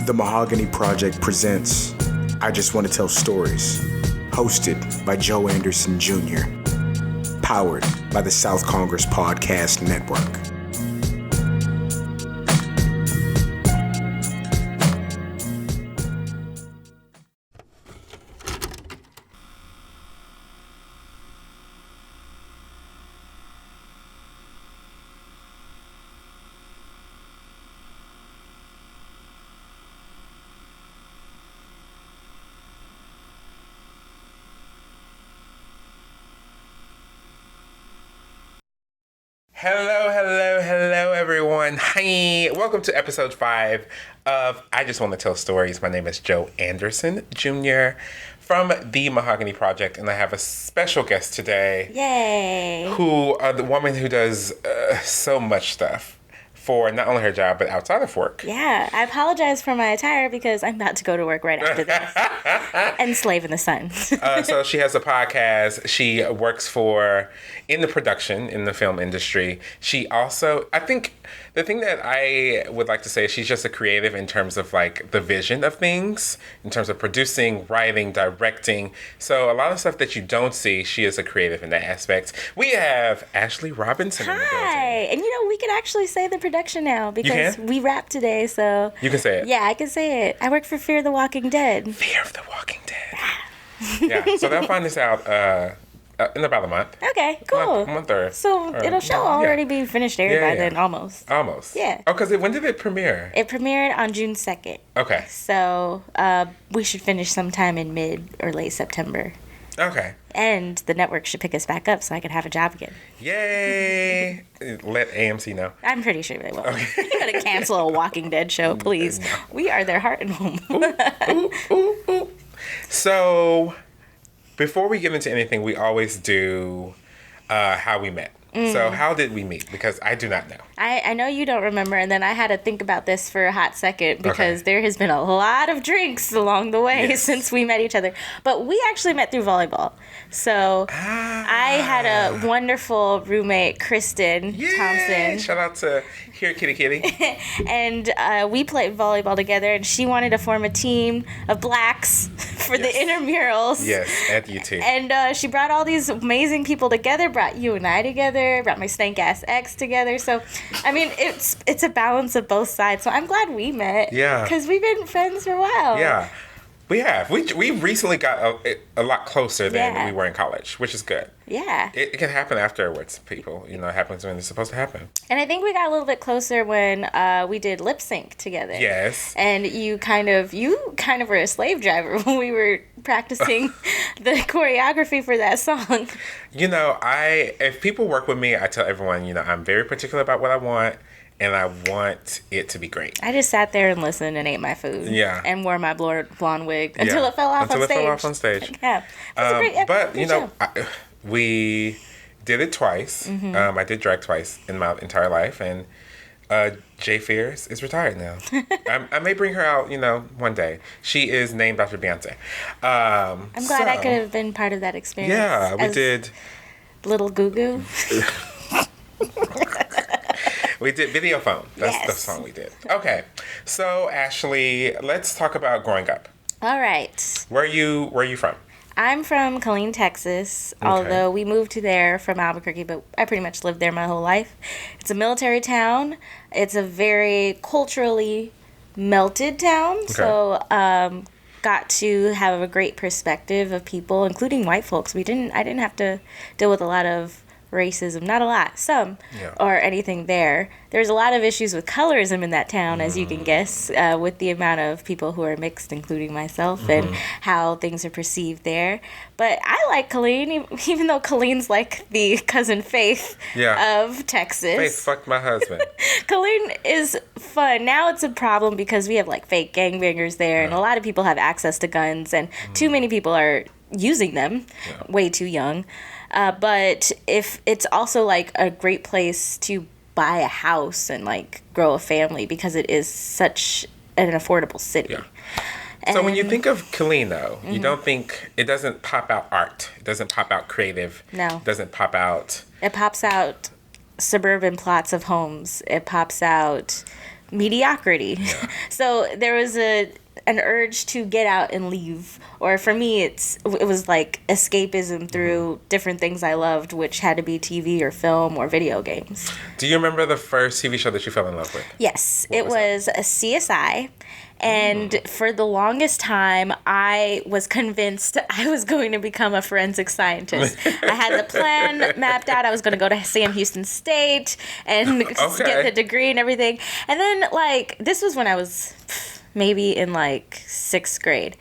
The Mahogany Project presents I Just Want to Tell Stories, hosted by Joe Anderson Jr., powered by the South Congress Podcast Network. Hello, everyone. Hi. Welcome to episode 5 of I Just Want to Tell Stories. My name is Joe Anderson Jr. from The Mahogany Project, and I have a special guest today. Yay. Who, the woman who does so much stuff for not only her job, but outside of work. Yeah, I apologize for my attire because I'm about to go to work right after this and slave in the sun. So she has a podcast. She works in the production, in the film industry. She also, I think the thing that I would like to say is she's just a creative in terms of like the vision of things, in terms of producing, writing, directing. So a lot of stuff that you don't see, she is a creative in that aspect. We have Ashley Robinson in the building. Hi. And we can actually say the production now because can? we wrapped today, so. You can say it. Yeah, I can say it. I work for Fear the Walking Dead. Fear of the Walking Dead. Yeah, so they'll find this out in about a month. Okay, cool. A month or... So it'll already be finished aired by then, almost. Almost. Yeah. Oh, because when did it premiere? It premiered on June 2nd. Okay. So we should finish sometime in mid or late September. Okay. And the network should pick us back up so I can have a job again. Yay! Let AMC know. I'm pretty sure they will. Okay. You're going to cancel a Walking Dead show, please. No. We are their heart and home. Ooh. So, before we get into anything, we always do how we met. So how did we meet? Because I do not know. I know you don't remember, and then I had to think about this for a hot second because there has been a lot of drinks along the way since we met each other. But we actually met through volleyball. So I had a wonderful roommate, Kristen Thompson. Shout out to Here Kitty. And we played volleyball together, and she wanted to form a team of blacks for the intramurals. Yes, at UT. And she brought all these amazing people together, brought you and I together, brought my stank-ass ex together. So, I mean, it's a balance of both sides. So I'm glad we met. Yeah. Because we've been friends for a while. Yeah. We have. We recently got a lot closer than we were in college, which is good. Yeah. It can happen afterwards, people. It happens when it's supposed to happen. And I think we got a little bit closer when we did lip sync together. Yes. And you kind of were a slave driver when we were practicing the choreography for that song. If people work with me, I tell everyone, I'm very particular about what I want. And I want it to be great. I just sat there and listened and ate my food. Yeah. And wore my blonde wig until it fell off on stage. Yeah. It was a great show. We did it twice. Mm-hmm. I did drag twice in my entire life. And Jay Fears is retired now. I may bring her out, one day. She is named after Beyonce. I'm glad I could have been part of that experience. Yeah, we did. Little Goo Goo. We did Video Phone. That's the song we did. Okay. So, Ashley, let's talk about growing up. All right. Where are you from? I'm from Killeen, Texas, although we moved to there from Albuquerque, but I pretty much lived there my whole life. It's a military town. It's a very culturally melted town, so got to have a great perspective of people, including white folks. I didn't have to deal with a lot of racism, not a lot, or anything there. There's a lot of issues with colorism in that town, as you can guess, with the amount of people who are mixed, including myself, and how things are perceived there. But I like Killeen, even though Killeen's like the cousin Faith of Texas. Faith fucked my husband. Killeen is fun. Now it's a problem because we have like fake gangbangers there, and a lot of people have access to guns, and too many people are using them way too young. But if it's also like a great place to buy a house and like grow a family because it is such an affordable city. Yeah. So when you think of Killeen, though, you don't think, it doesn't pop out art. It doesn't pop out creative. No. It doesn't pop out. It pops out suburban plots of homes. It pops out mediocrity. Yeah. So there was an urge to get out and leave. Or for me, it was like escapism through different things I loved, which had to be TV or film or video games. Do you remember the first TV show that you fell in love with? Yes, it was a CSI. And for the longest time, I was convinced I was going to become a forensic scientist. I had the plan mapped out. I was going to go to Sam Houston State and get the degree and everything. And then, like, this was when I was maybe in, like, 6th grade.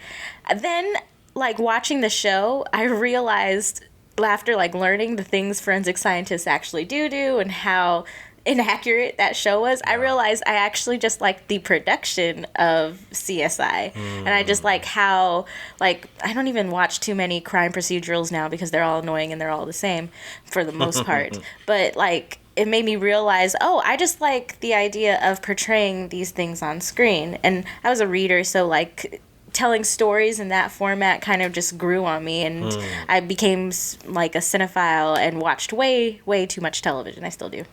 Then, like, watching the show, I realized after, like, learning the things forensic scientists actually do and how inaccurate that show was, I realized I actually just liked the production of CSI. And I just like how, like, I don't even watch too many crime procedurals now because they're all annoying and they're all the same for the most part. But, like, it made me realize, oh, I just like the idea of portraying these things on screen. And I was a reader, so, like, telling stories in that format kind of just grew on me, and I became, like, a cinephile and watched way, way too much television. I still do.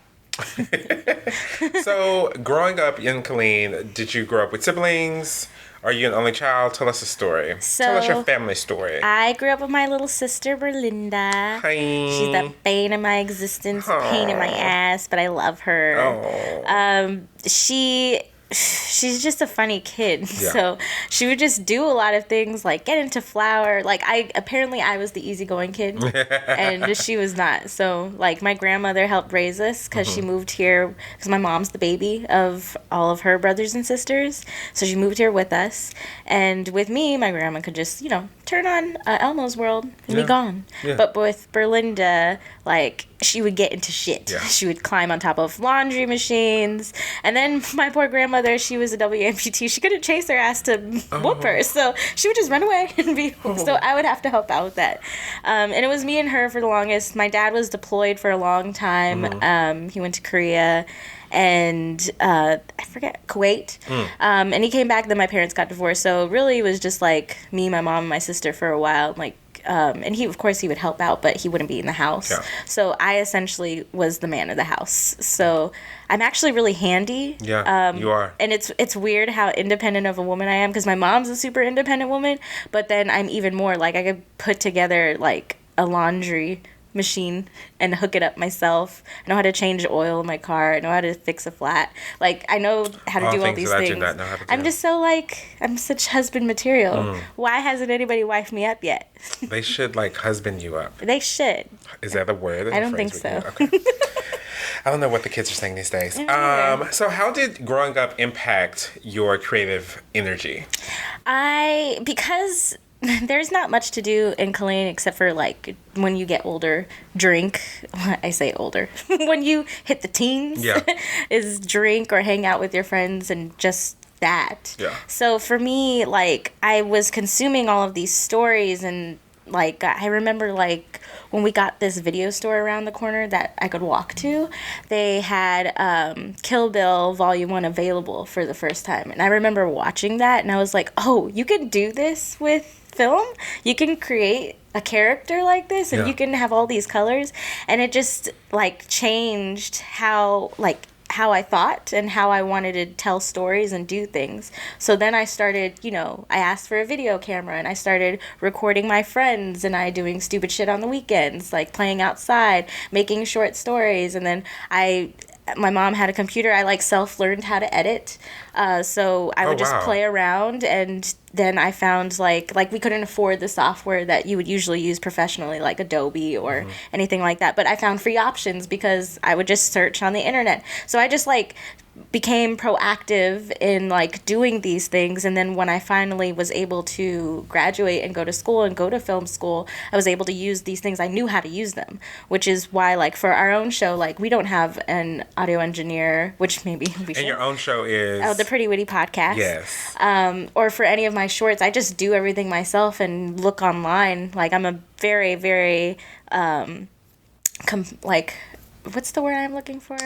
So, growing up in Killeen, did you grow up with siblings? Are you an only child? Tell us a story. Tell us your family story. I grew up with my little sister, Berlinda. Hi. She's the bane of my existence, a pain in my ass, but I love her. She's just a funny kid. Yeah. So she would just do a lot of things, like get into flower. Like, I was the easygoing kid and she was not. So, like, my grandmother helped raise us because she moved here because my mom's the baby of all of her brothers and sisters. So she moved here with us. And with me, my grandma could just, turn on Elmo's World and be gone. Yeah. But with Berlinda, like, she would get into shit. Yeah. She would climb on top of laundry machines. And then my poor grandmother, she was a W amputee. She couldn't chase her ass to whoop her. So she would just run away and be... So I would have to help out with that. And it was me and her for the longest. My dad was deployed for a long time. He went to Korea and I forget, Kuwait. And he came back, then my parents got divorced. So really it was just like me, my mom, and my sister for a while. Like, and he would help out, but he wouldn't be in the house. Yeah. So I essentially was the man of the house. So I'm actually really handy. Yeah, you are. And it's weird how independent of a woman I am, because my mom's a super independent woman, but then I'm even more, like, I could put together, like, a laundry machine and hook it up myself. I know how to change oil in my car. I know how to fix a flat. Like, I know how to do all these things. I'm just so, like, I'm such husband material. Why hasn't anybody wifed me up yet? They should, like, husband you up. They should. Is that a word? I don't think so. Okay. I don't know what the kids are saying these days. So how did growing up impact your creative energy? Because there's not much to do in Killeen except for, like, when you get older, drink. I say older. When you hit the teens, is drink or hang out with your friends and just that. Yeah. So for me, like, I was consuming all of these stories, and, like, I remember, like, when we got this video store around the corner that I could walk to, they had Kill Bill Volume 1 available for the first time. And I remember watching that, and I was like, oh, you can do this with film? You can create a character like this, and you can have all these colors. And it just, like, changed how I thought and how I wanted to tell stories and do things. So then I started, I asked for a video camera, and I started recording my friends and I doing stupid shit on the weekends, like playing outside, making short stories. And then my mom had a computer. I, like, self-learned how to edit. So I would just play around, and then I found, like we couldn't afford the software that you would usually use professionally, like Adobe or anything like that. But I found free options because I would just search on the internet. So I just, like, became proactive in, like, doing these things. And then when I finally was able to graduate and go to school and go to film school, I was able to use these things. I knew how to use them, which is why, like, for our own show, like, we don't have an audio engineer, which maybe we should. And your own show is? The Pretty Witty Podcast. Yes. Or for any of my shorts, I just do everything myself and look online. Like, I'm a very, very, what's the word I'm looking for?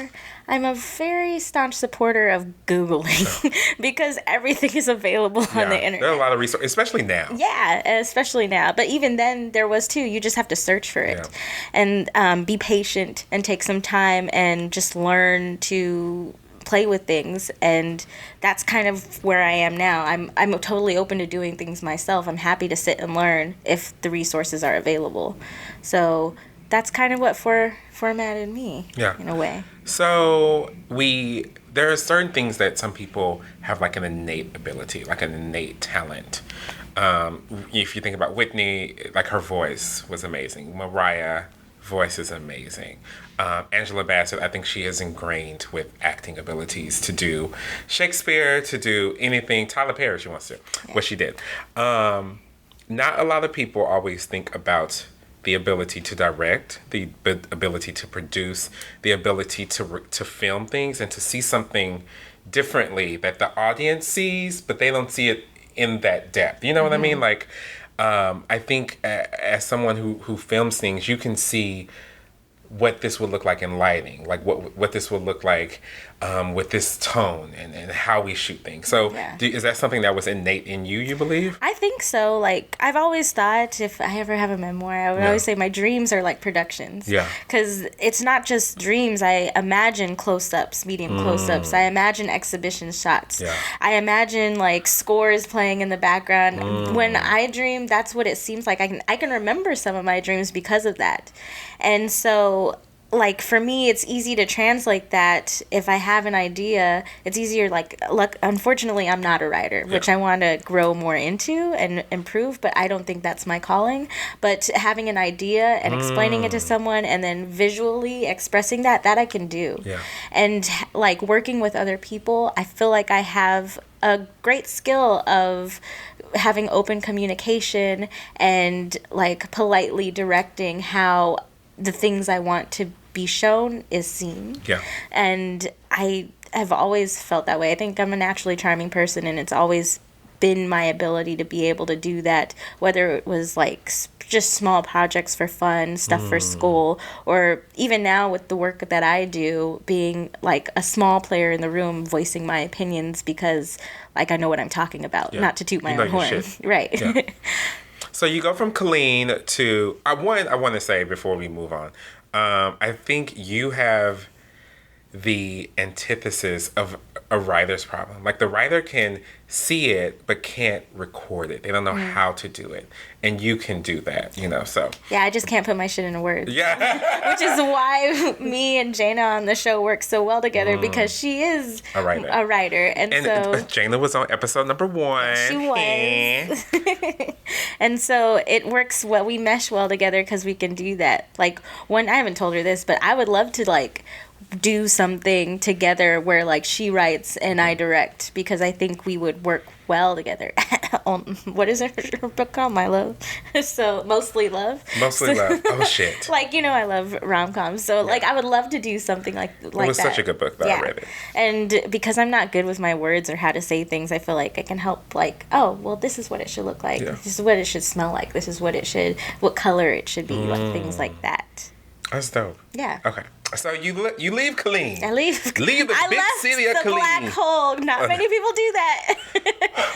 I'm a very staunch supporter of Googling because everything is available on the internet. There are a lot of resources, especially now. Yeah, especially now. But even then, there was too. You just have to search for it and be patient and take some time and just learn to play with things, and that's kind of where I am now. I'm totally open to doing things myself. I'm happy to sit and learn if the resources are available. So that's kind of what formatted me, in a way. So there are certain things that some people have like an innate ability, like an innate talent. If you think about Whitney, like her voice was amazing. Mariah, voice is amazing. Angela Bassett, I think she is ingrained with acting abilities to do Shakespeare, to do anything. Tyler Perry, she wants to, what she did. Not a lot of people always think about the ability to direct, the ability to produce, the ability to film things and to see something differently that the audience sees, but they don't see it in that depth. You know what I mean? Like, I think as someone who films things, you can see what this would look like in lighting, like what this would look like with this tone and how we shoot things. So is that something that was innate in you believe? I think so. Like, I've always thought if I ever have a memoir, I would always say my dreams are like productions. Yeah. Because it's not just dreams. I imagine close-ups, medium close-ups. I imagine exhibition shots. Yeah. I imagine like scores playing in the background. When I dream, that's what it seems like. I can remember some of my dreams because of that. And so, like, for me, it's easy to translate that. If I have an idea, it's easier. Unfortunately, I'm not a writer, which I want to grow more into and improve, but I don't think that's my calling. But having an idea and explaining it to someone and then visually expressing that I can do. Yeah. And, like, working with other people, I feel like I have a great skill of having open communication and, like, politely directing how the things I want to be shown is seen. Yeah. And I have always felt that way. I think I'm a naturally charming person, and it's always been my ability to be able to do that, whether it was like just small projects for fun, stuff for school, or even now with the work that I do, being like a small player in the room, voicing my opinions because like I know what I'm talking about, not to toot my own horn. Right. Yeah. So you go from Colleen to I want to say before we move on, I think you have the antithesis of a writer's problem. Like, the writer can see it but can't record it. They don't know how to do it, and you can do that. So yeah, I just can't put my shit into words. Yeah. Which is why me and Jana on the show work so well together, because she is a writer, and so Jana was on episode number 1. She was. And so it works well. We mesh well together because we can do that. Like, I haven't told her this, but I would love to like do something together where like she writes and I direct, because I think we would work well together. What is her book called? My Love. So Mostly Love. Mostly Love. Oh shit. Like, I love rom-coms, so like I would love to do something like that. It was such a good book that I read it. And because I'm not good with my words or how to say things, I feel like I can help, like, oh well, this is what it should look like. Yeah. This is what it should smell like. This is what color it should be, like things like that. That's dope. Yeah. Okay. So you leave Colleen. I leave the big city of Colleen. Black hole. Not many people do that.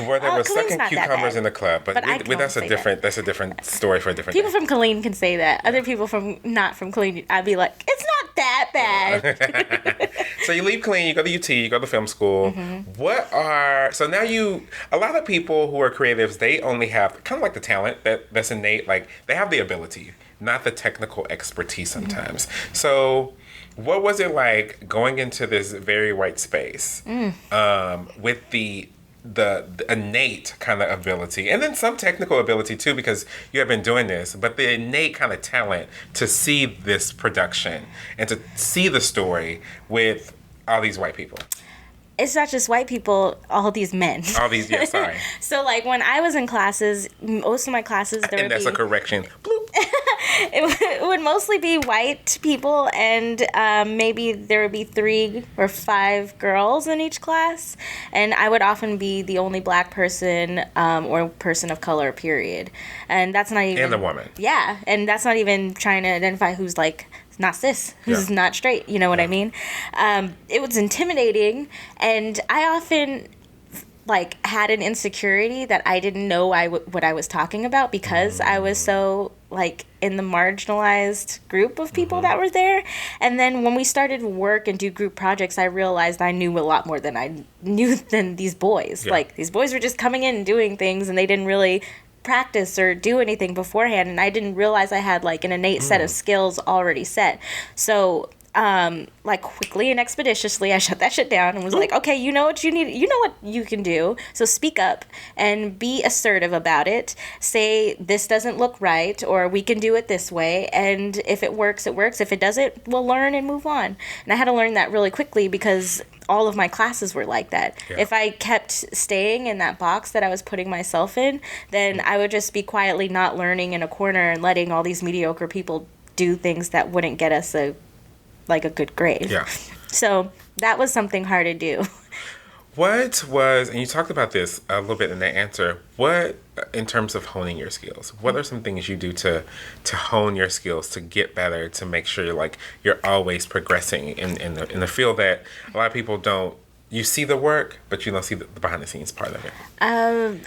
Where there were sucking cucumbers in the club, but that's a different story for a different. People day. from Colleen can say that. Other people not from Colleen, I'd be like, it's not that bad. So you leave Colleen, you go to UT, you go to film school. So now a lot of people who are creatives, they only have kind of like the talent that's innate, like they have the ability, not the technical expertise sometimes. So what was it like going into this very white space with the innate kind of ability, and then some technical ability too, because you have been doing this, but the innate kind of talent to see this production and to see the story with all these white people? It's not just white people, all these men. All these, yeah, sorry. So, like, when I was in classes, most of my classes, and that's a correction. Bloop. It would mostly be white people, and maybe there would be 3 or 5 girls in each class, and I would often be the only black person or person of color, period. And that's not even... And a woman. Yeah, and that's not even trying to identify who's, like, not cis, who's not straight, you know what I mean? It was intimidating, and I often like had an insecurity that I didn't know what I was talking about because I was so like in the marginalized group of people that were there. And then when we started to work and do group projects, I realized I knew a lot more than I knew than these boys. Like these boys were just coming in and doing things, and they didn't really practice or do anything beforehand, and I didn't realize I had like an innate set of skills already set. So like quickly and expeditiously, I shut that shit down and was like, okay, you know what you need, you know what you can do. So speak up and be assertive about it. Say this doesn't look right, or we can do it this way. And if it works, it works. If it doesn't, we'll learn and move on. And I had to learn that really quickly because all of my classes were like that. Yeah. If I kept staying in that box that I was putting myself in, then I would just be quietly not learning in a corner and letting all these mediocre people do things that wouldn't get us a good grade. Yeah. So that was something hard to do. What was, and you talked about this a little bit in that answer, what, in terms of honing your skills, what are some things you do to hone your skills, to get better, to make sure you're always progressing in the field that a lot of people don't, you see the work, but you don't see the behind the scenes part of it?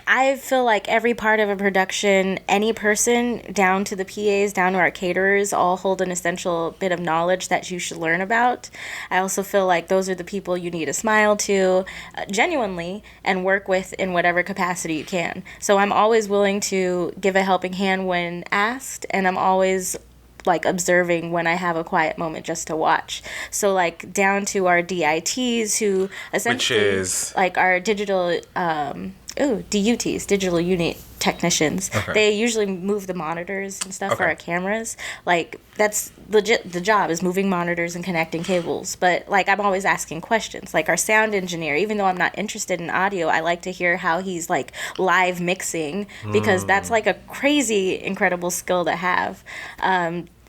I feel like every part of a production, any person, down to the PAs, down to our caterers, all hold an essential bit of knowledge that you should learn about. I also feel like those are the people you need to smile to genuinely and work with in whatever capacity you can. So I'm always willing to give a helping hand when asked, and I'm always like observing when I have a quiet moment just to watch. So like down to our DITs, who essentially, which is like our digital DUTs, digital unit technicians. Okay. They usually move the monitors and stuff for our cameras. Like that's legit, the job is moving monitors and connecting cables. But like I'm always asking questions. Like our sound engineer, even though I'm not interested in audio, I like to hear how he's like live mixing, because that's like a crazy incredible skill to have.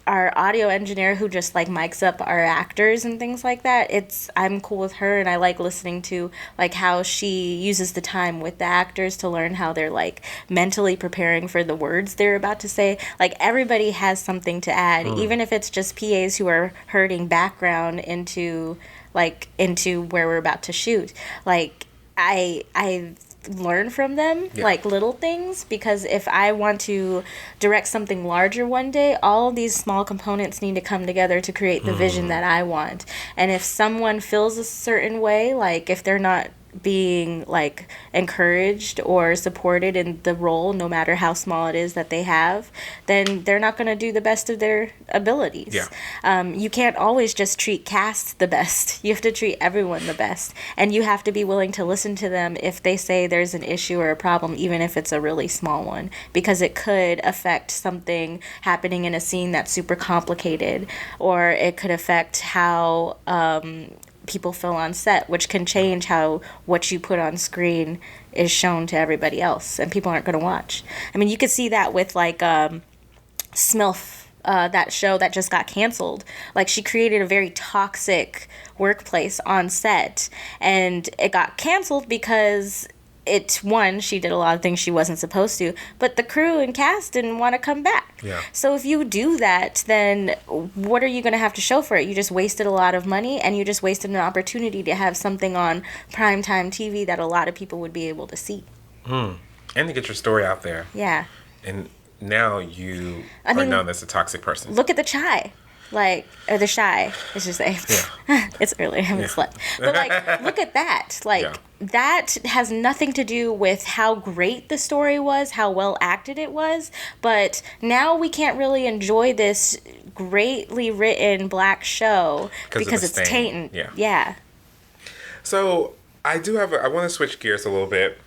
Our audio engineer, who just like mics up our actors and things like that, I'm cool with her, and I like listening to like how she uses the time with the actors to learn how they're like mentally preparing for the words they're about to say. Like everybody has something to add, even if it's just PAs who are herding background into where we're about to shoot. Like I learn from them, like little things, because if I want to direct something larger one day, all of these small components need to come together to create the vision that I want. And if someone feels a certain way, like if they're not being like encouraged or supported in the role, no matter how small it is that they have, then they're not going to do the best of their abilities. You can't always just treat cast the best. You have to treat everyone the best, and you have to be willing to listen to them if they say there's an issue or a problem, even if it's a really small one, because it could affect something happening in a scene that's super complicated, or it could affect how people feel on set, which can change how what you put on screen is shown to everybody else, and people aren't going to watch. I mean, you could see that with like SMILF, that show that just got canceled. Like she created a very toxic workplace on set, and it got canceled because she did a lot of things she wasn't supposed to, but the crew and cast didn't want to come back. So if you do that, then what are you going to have to show for it? You just wasted a lot of money, and you just wasted an opportunity to have something on primetime TV that a lot of people would be able to see. And to get your story out there. Yeah. And now you are known as a toxic person. Look at the Chi. Or the Shy, I should say. It's early, I haven't slept. But, like, look at that. Like, that has nothing to do with how great the story was, how well acted it was, but now we can't really enjoy this greatly written black show because it's tainted. Yeah. So, I want to switch gears a little bit.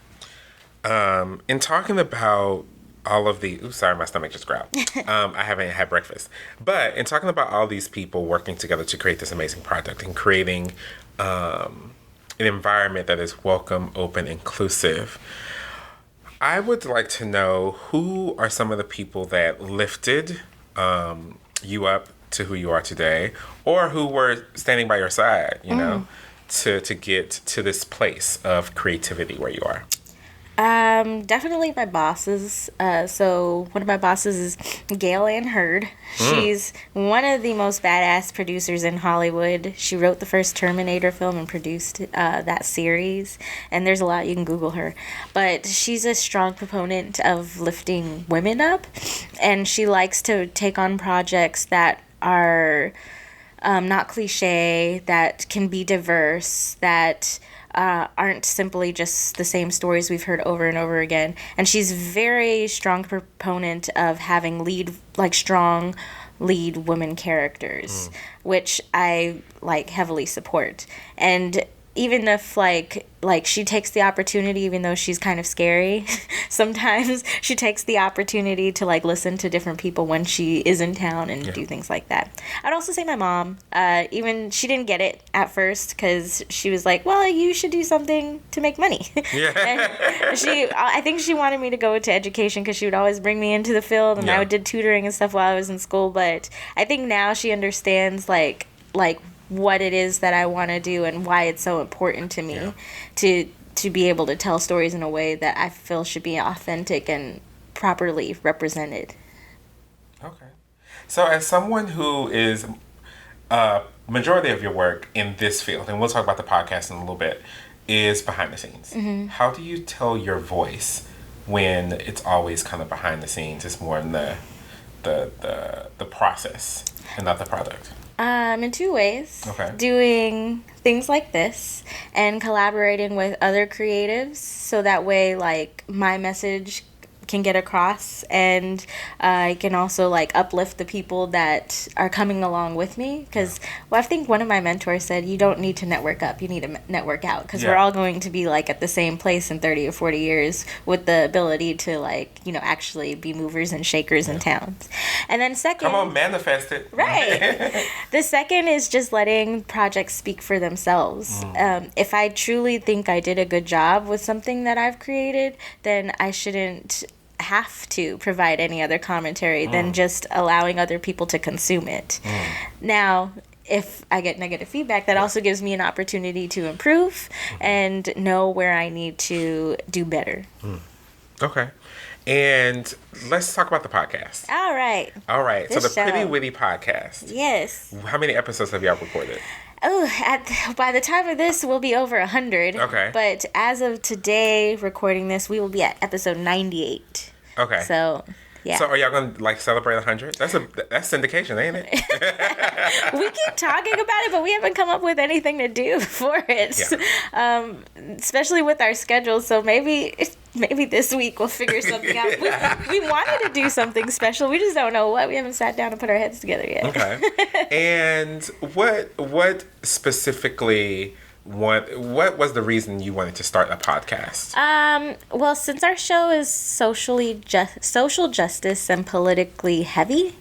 In talking about all of the, sorry, my stomach just growled. I haven't had breakfast. But in talking about all these people working together to create this amazing product and creating an environment that is welcome, open, inclusive, I would like to know who are some of the people that lifted you up to who you are today, or who were standing by your side, you know, to get to this place of creativity where you are. Definitely my bosses. So one of my bosses is Gail Ann Hurd. She's one of the most badass producers in Hollywood. She wrote the first Terminator film and produced that series. And there's a lot, you can Google her. But she's a strong proponent of lifting women up. And she likes to take on projects that are not cliche, that can be diverse, that aren't simply just the same stories we've heard over and over again. And she's very strong proponent of having strong lead women characters, which I heavily support. And even if she takes the opportunity, even though she's kind of scary, sometimes she takes the opportunity to listen to different people when she is in town and do things like that. I'd also say my mom, even she didn't get it at first because she was like, well, you should do something to make money. Yeah. And I think she wanted me to go into education because she would always bring me into the field, and I did tutoring and stuff while I was in school. But I think now she understands what it is that I want to do and why it's so important to me to be able to tell stories in a way that I feel should be authentic and properly represented. Okay. So as someone who is majority of your work in this field, and we'll talk about the podcast in a little bit, is behind the scenes. Mm-hmm. How do you tell your voice when it's always kind of behind the scenes? It's more in the process and not the product. In two ways. Okay. Doing things like this and collaborating with other creatives so that way my message can get across, and I can also uplift the people that are coming along with me, because I think one of my mentors said you don't need to network up, you need to network out, because we're all going to be at the same place in 30 or 40 years with the ability to actually be movers and shakers in towns. And then second, come on, manifest it. Right. The second is just letting projects speak for themselves. If I truly think I did a good job with something that I've created, then I shouldn't have to provide any other commentary than just allowing other people to consume it. Now, if I get negative feedback, that also gives me an opportunity to improve and know where I need to do better. Okay. And let's talk about the podcast. All right. So the Pretty Witty podcast. Yes. How many episodes have y'all recorded? Oh, by the time of this, we'll be over 100. Okay. But as of today, recording this, we will be at episode 98. Okay. So, yeah. So are y'all going to celebrate 100? That's syndication, ain't it? We keep talking about it, but we haven't come up with anything to do for it. Yeah. Especially with our schedule. So maybe this week we'll figure something out. We wanted to do something special. We just don't know what. We haven't sat down and put our heads together yet. Okay. And what specifically, what was the reason you wanted to start a podcast? Well, since our show is social justice and politically heavy,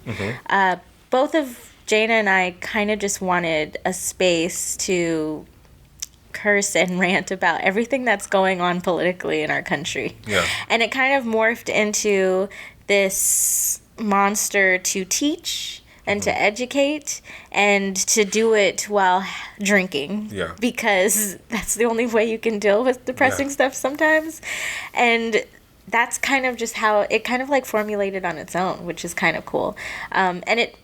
both of Jana and I kind of just wanted a space to curse and rant about everything that's going on politically in our country. Yeah. And it kind of morphed into this monster to teach and to educate and to do it while drinking. Yeah. Because that's the only way you can deal with depressing stuff sometimes. And that's kind of just how it kind of formulated on its own, which is kind of cool. And it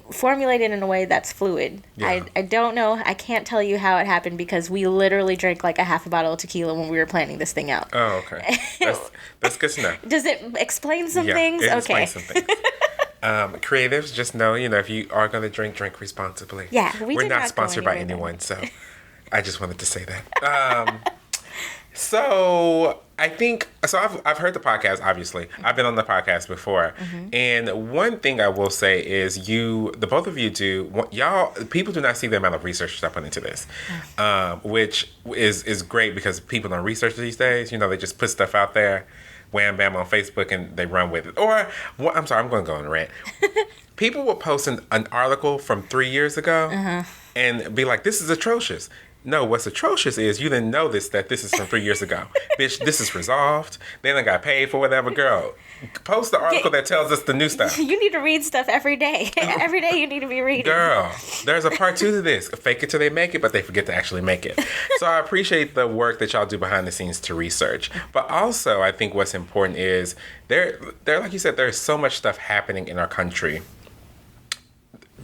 formulated in a way that's fluid. Yeah. I don't know. I can't tell you how it happened because we literally drank a half a bottle of tequila when we were planning this thing out. Oh, okay. That's good to know. Does it explain some things? It explains some things. Creatives, just know, if you are going to drink responsibly. Yeah, we're not sponsored by anyone, so I just wanted to say that. So I think I've heard the podcast. Obviously, I've been on the podcast before, and one thing I will say is the both of you people do not see the amount of research that I put into this, which is great because people don't research these days. They just put stuff out there, wham bam on Facebook, and they run with it. Or I'm sorry, I'm going to go on a rant. People will post an article from 3 years ago and be like, "This is atrocious." No, what's atrocious is you didn't know that this is from 3 years ago. Bitch, this is resolved. They done got paid for whatever. Girl, post the article that tells us the new stuff. You need to read stuff every day. Every day you need to be reading. Girl, there's a part 2 to this. Fake it till they make it, but they forget to actually make it. So I appreciate the work that y'all do behind the scenes to research. But also, I think what's important is there, like you said, there's so much stuff happening in our country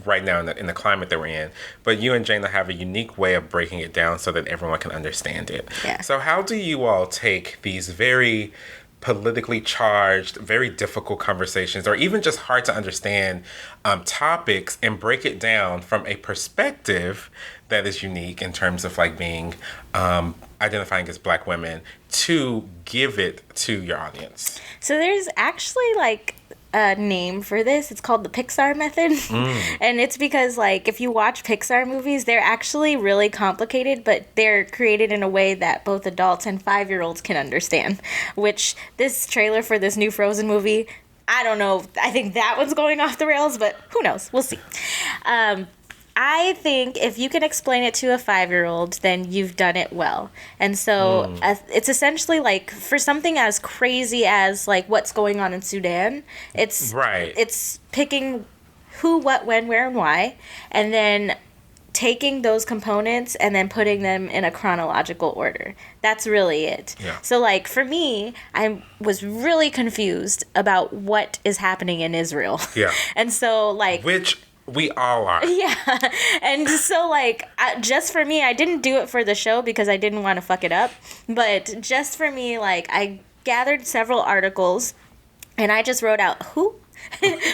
right now in the climate that we're in, but you and Jayna have a unique way of breaking it down so that everyone can understand it. Yeah. So how do you all take these very politically charged, very difficult conversations, or even just hard to understand topics, and break it down from a perspective that is unique in terms of like being identifying as Black women, to give it to your audience? So there's actually like a name for this. It's called the Pixar method. And it's because like if you watch Pixar movies, they're actually really complicated, but they're created in a way that both adults and 5-year-olds can understand, which this trailer for this new Frozen movie, I don't know, I think that one's going off the rails, but who knows, we'll see. I think if you can explain it to a 5-year-old, then you've done it well. And so it's essentially like for something as crazy as like what's going on in Sudan, it's picking who, what, when, where, and why, and then taking those components and then putting them in a chronological order. That's really it. Yeah. So like for me, I was really confused about what is happening in Israel. Yeah. And so like... Which... we all are. Yeah. And so, like, just for me, I didn't do it for the show because I didn't want to fuck it up. But just for me, like, I gathered several articles and I just wrote out who,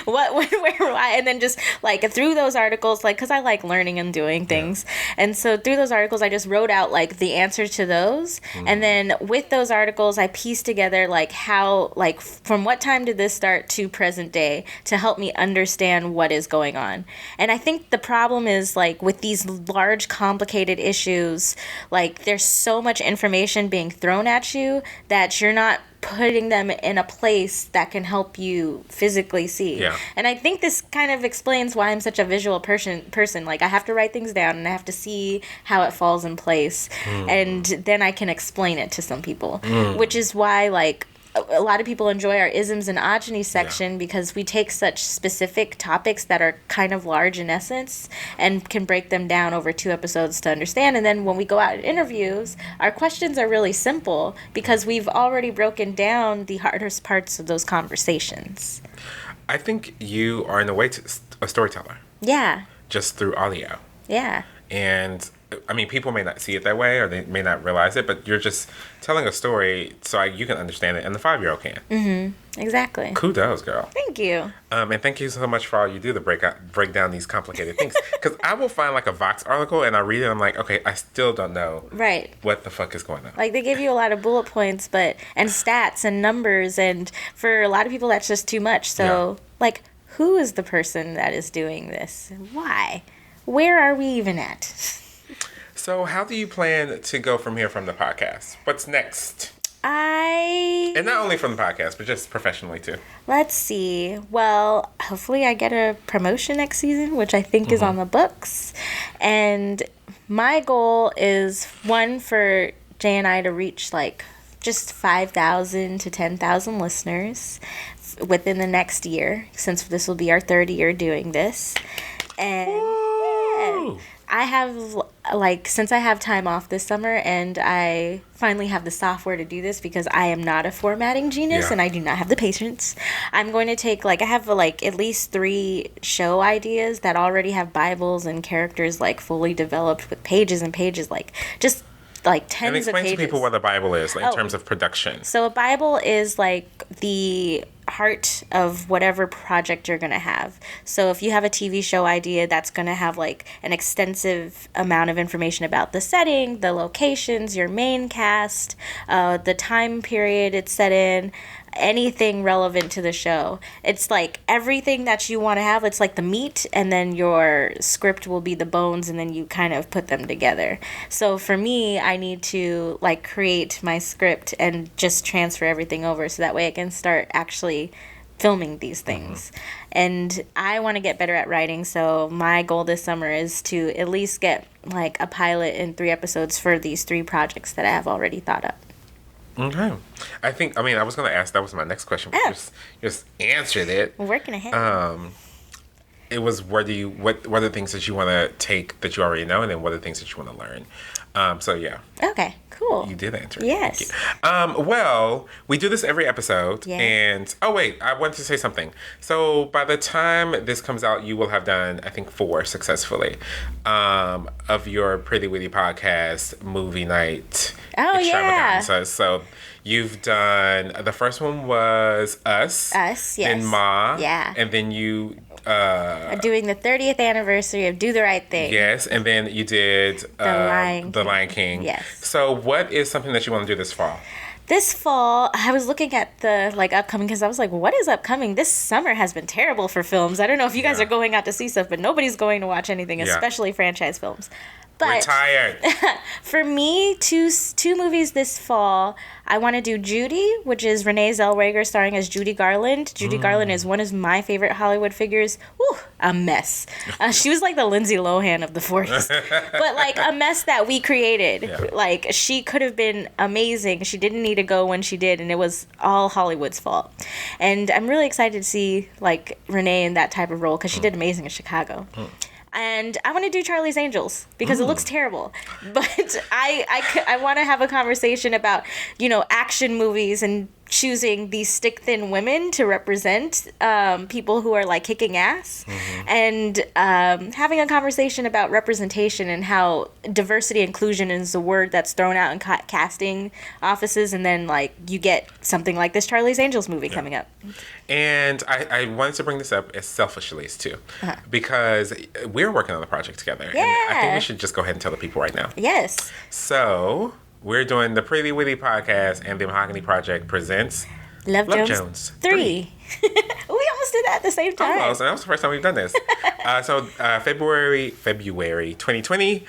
what, when, where, why, and then just like through those articles, like, because I like learning and doing things, and so through those articles I just wrote out like the answers to those, and then with those articles I pieced together like how, like, from what time did this start to present day to help me understand what is going on. And I think the problem is like with these large complicated issues, like there's so much information being thrown at you that you're not putting them in a place that can help you physically see. Yeah. And I think this kind of explains why I'm such a visual person. Like, I have to write things down and I have to see how it falls in place. And then I can explain it to some people. Which is why, like, a lot of people enjoy our isms and ogeny section because we take such specific topics that are kind of large in essence and can break them down over 2 episodes to understand. And then when we go out in interviews, our questions are really simple because we've already broken down the hardest parts of those conversations. I think you are in a way a storyteller. Yeah. Just through audio. Yeah. And I mean, people may not see it that way or they may not realize it, but you're just telling a story so you can understand it and the 5-year-old can. Mm-hmm. Exactly. Kudos, girl. Thank you. And thank you so much for all you do to break down these complicated things. Because I will find like a Vox article and I read it and I'm like, okay, I still don't know what the fuck is going on. Like, they give you a lot of bullet points and stats and numbers, and for a lot of people that's just too much. So, like, who is the person that is doing this? Why? Where are we even at? So how do you plan to go from here from the podcast? What's next? And not only from the podcast, but just professionally too. Let's see. Well, hopefully I get a promotion next season, which I think is on the books. And my goal is, one, for Jay and I to reach like just 5,000 to 10,000 listeners within the next year, since this will be our 3rd year doing this. And I have, like, since I have time off this summer and I finally have the software to do this because I am not a formatting genius and I do not have the patience, I'm going to take, like, I have, like, at least 3 show ideas that already have Bibles and characters, like, fully developed with pages and pages, like, just, like, tens of pages. And explain to people what a Bible is, like, in terms of production. So a Bible is, like, the heart of whatever project you're going to have. So if you have a TV show idea, that's going to have like an extensive amount of information about the setting, the locations, your main cast, the time period it's set in, anything relevant to the show. It's like everything that you want to have. It's like the meat, and then your script will be the bones, and then you kind of put them together. So for me, I need to like create my script and just transfer everything over so that way I can start actually filming these things. And I want to get better at writing, so my goal this summer is to at least get like a pilot and 3 episodes for these 3 projects that I have already thought up. Okay. I was going to ask, that was my next question, but you just answered it. We're working ahead. It was, what are the things that you want to take that you already know, and then what are the things that you want to learn? So yeah. Okay, cool. You did answer. Yes. Well, we do this every episode. Yeah. And, oh wait, I wanted to say something. So by the time this comes out, you will have done, I think, 4 successfully of your Pretty Witty podcast movie night extravaganza. So you've done, the first one was Us. Us, yes. Then Ma. Yeah. And then you... doing the 30th anniversary of Do the Right Thing. Yes, and then you did The Lion King. Yes. So what is something that you want to do this fall? This fall, I was looking at the upcoming, because I was like, what is upcoming? This summer has been terrible for films. I don't know if you guys are going out to see stuff, but nobody's going to watch anything, especially franchise films. But we're tired. For me, two movies this fall. I want to do Judy, which is Renee Zellweger starring as Judy Garland. Judy Garland is one of my favorite Hollywood figures. Whew, a mess. She was like the Lindsay Lohan of the 40s. But like a mess that we created. Yeah. Like she could have been amazing. She didn't need to go when she did, and it was all Hollywood's fault. And I'm really excited to see like Renee in that type of role, because she did amazing in Chicago. And I want to do Charlie's Angels because it looks terrible. But I want to have a conversation about, action movies and choosing these stick-thin women to represent people who are, like, kicking ass. And having a conversation about representation and how diversity inclusion is a word that's thrown out in casting offices. And then, like, you get something like this Charlie's Angels movie coming up. And I wanted to bring this up as selfishly, too, because we're working on the project together. Yeah. And I think we should just go ahead and tell the people right now. Yes. So we're doing the Pretty Witty podcast, and the Mahogany Project presents Love Jones 3. We almost did that at the same time. Almost, and that was the first time we've done this. February 2020,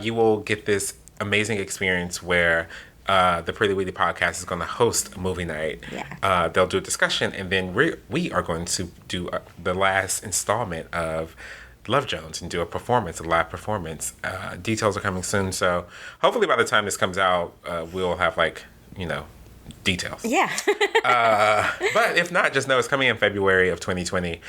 you will get this amazing experience where the Pretty Witty podcast is going to host movie night. Yeah. They'll do a discussion, and then we are going to do the last installment of Love Jones and do a live performance. Details are coming soon, so hopefully by the time this comes out, we'll have details. Yeah. But if not, just know it's coming in February of 2020.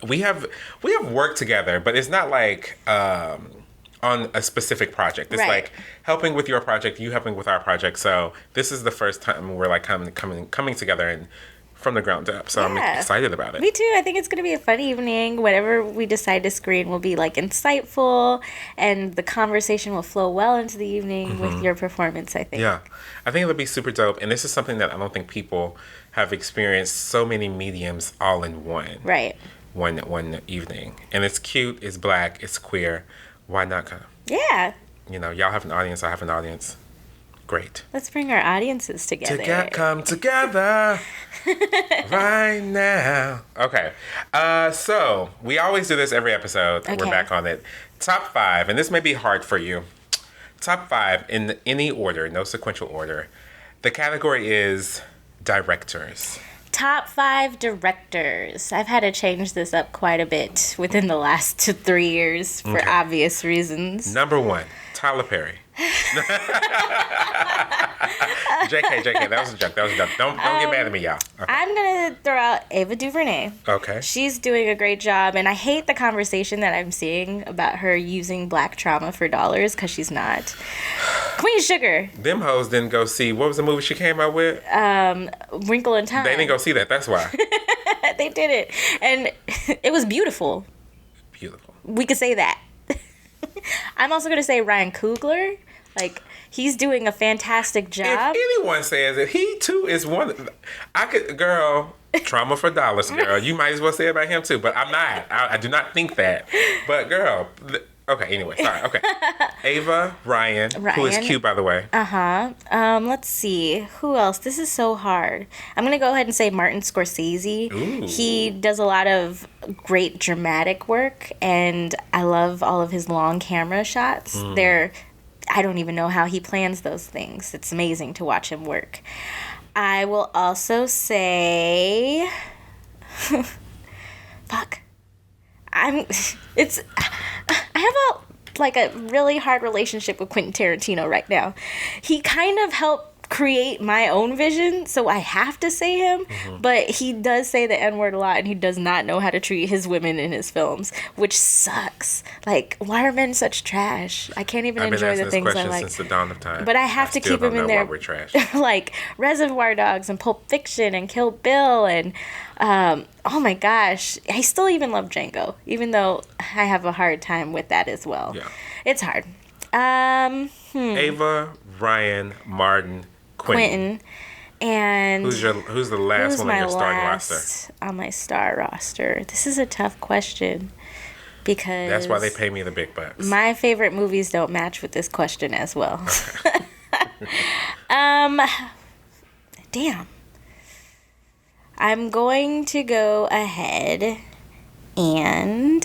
We have worked together, but it's not like on a specific project. It's like helping with your project, you helping with our project. So this is the first time we're like coming together and from the ground up. So I'm excited about it. Me too. I think it's going to be a fun evening. Whatever we decide to screen will be like insightful, and the conversation will flow well into the evening with your performance, I think. Yeah. I think it'll be super dope. And this is something that I don't think people have experienced, so many mediums all in one. Right. One evening. And it's cute, it's black, it's queer. Why not come? Yeah. Y'all have an audience, I have an audience. Great. Let's bring our audiences together. Come together right now. Okay. So we always do this every episode. Okay. We're back on it. Top 5, and this may be hard for you. Top 5 in any order, no sequential order. The category is directors. Top 5 directors. I've had to change this up quite a bit within the last 3 years for obvious reasons. Number 1, Tyler Perry. JK, that was a joke. Don't get mad at me, y'all. Okay. I'm gonna throw out Ava DuVernay. Okay. She's doing a great job, and I hate the conversation that I'm seeing about her using black trauma for dollars, because she's not. Queen Sugar. Them hoes didn't go see, what was the movie she came out with? Wrinkle in Time. They didn't go see that, that's why. They did it, and it was beautiful. Beautiful. We could say that. I'm also gonna say Ryan Coogler. Like, he's doing a fantastic job. If anyone says it, he too is one. Girl, trauma for dollars, girl. You might as well say it about him too, but I'm not. I do not think that. But girl, okay. Anyway, sorry. Okay, Ava, Ryan, who is cute, by the way. Let's see, who else? This is so hard. I'm gonna go ahead and say Martin Scorsese. Ooh. He does a lot of great dramatic work, and I love all of his long camera shots. I don't even know how he plans those things. It's amazing to watch him work. I will also say... Fuck. I have a really hard relationship with Quentin Tarantino right now. He kind of helped create my own vision, so I have to say him, but he does say the N-word a lot, and he does not know how to treat his women in his films, which sucks. Like, why are men such trash? I can't even enjoy the things I like. Since the dawn of time. But I have to keep him in there. Like Reservoir Dogs and Pulp Fiction and Kill Bill and oh my gosh, I still even love Django, even though I have a hard time with that as well. Yeah. It's hard. Ava, Ryan, Martin, Quentin. And who's the last one on your starting roster? On my star roster. This is a tough question because that's why they pay me the big bucks. My favorite movies don't match with this question as well. Okay. Damn. I'm going to go ahead and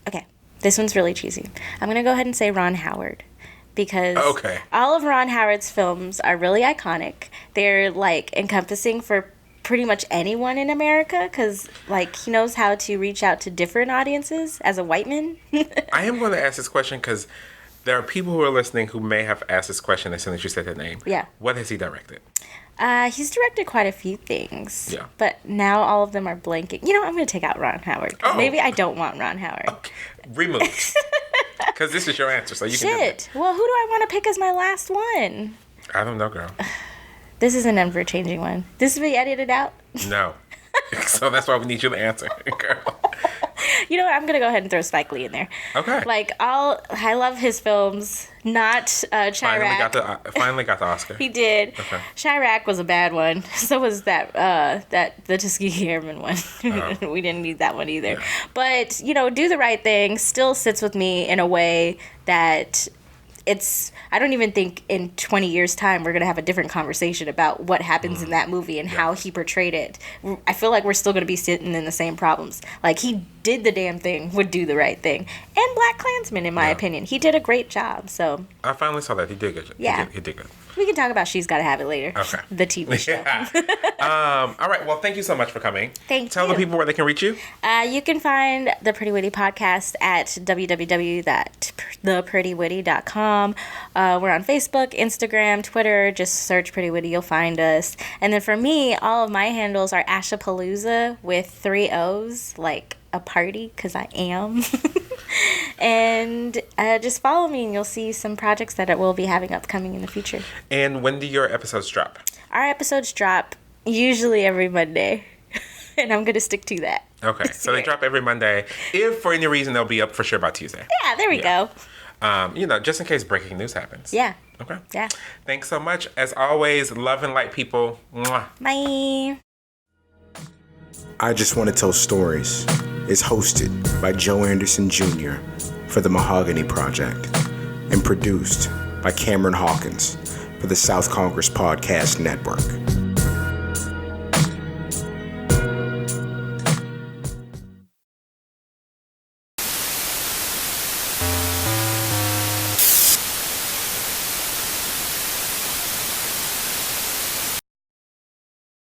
okay, this one's really cheesy. I'm going to go ahead and say Ron Howard. Because all of Ron Howard's films are really iconic. They're like encompassing for pretty much anyone in America because like he knows how to reach out to different audiences as a white man. I am going to ask this question because there are people who are listening who may have asked this question as soon as you said their name. Yeah. What has he directed? He's directed quite a few things. Yeah. But now all of them are blanking. You know, I'm going to take out Ron Howard. Maybe I don't want Ron Howard. Okay. Removed. Because this is your answer, so you can do it. Well, who do I want to pick as my last one? I don't know, girl. This is an ever-changing one. This will be edited out? No. So that's why we need you to answer, girl. You know what? I'm going to go ahead and throw Spike Lee in there. Okay. Like, I love his films. Not Chirac. Finally got the Oscar. He did. Okay. Chirac was a bad one. So was the Tuskegee Airmen one. Oh. We didn't need that one either. Yeah. But, you know, Do the Right Thing still sits with me in a way that I don't even think in 20 years' time we're going to have a different conversation about what happens in that movie and how he portrayed it. I feel like we're still going to be sitting in the same problems. Like, he did the damn thing, would do the right thing. And Black Klansman, in my opinion. He did a great job, so. I finally saw that. He did good. Yeah. He did good. We can talk about She's Gotta Have It later. Okay. The TV show. Yeah. All right. Well, thank you so much for coming. Tell the people where they can reach you. You can find the Pretty Witty podcast at www.theprettywitty.com. We're on Facebook, Instagram, Twitter. Just search Pretty Witty. You'll find us. And then for me, all of my handles are Ashapalooza with 3 O's, like a party, because I am. And just follow me and you'll see some projects that we'll be having upcoming in the future. And when do your episodes drop? Our episodes drop usually every Monday. And I'm going to stick to that. Okay. So they drop every Monday. If for any reason they'll be up for sure by Tuesday. Yeah, there we go. You know, just in case breaking news happens. Yeah. Okay. Yeah. Thanks so much. As always, love and light, people. Mwah. Bye. I Just Want to Tell Stories is hosted by Joe Anderson Jr. for the Mahogany Project and produced by Cameron Hawkins for the South Congress Podcast Network.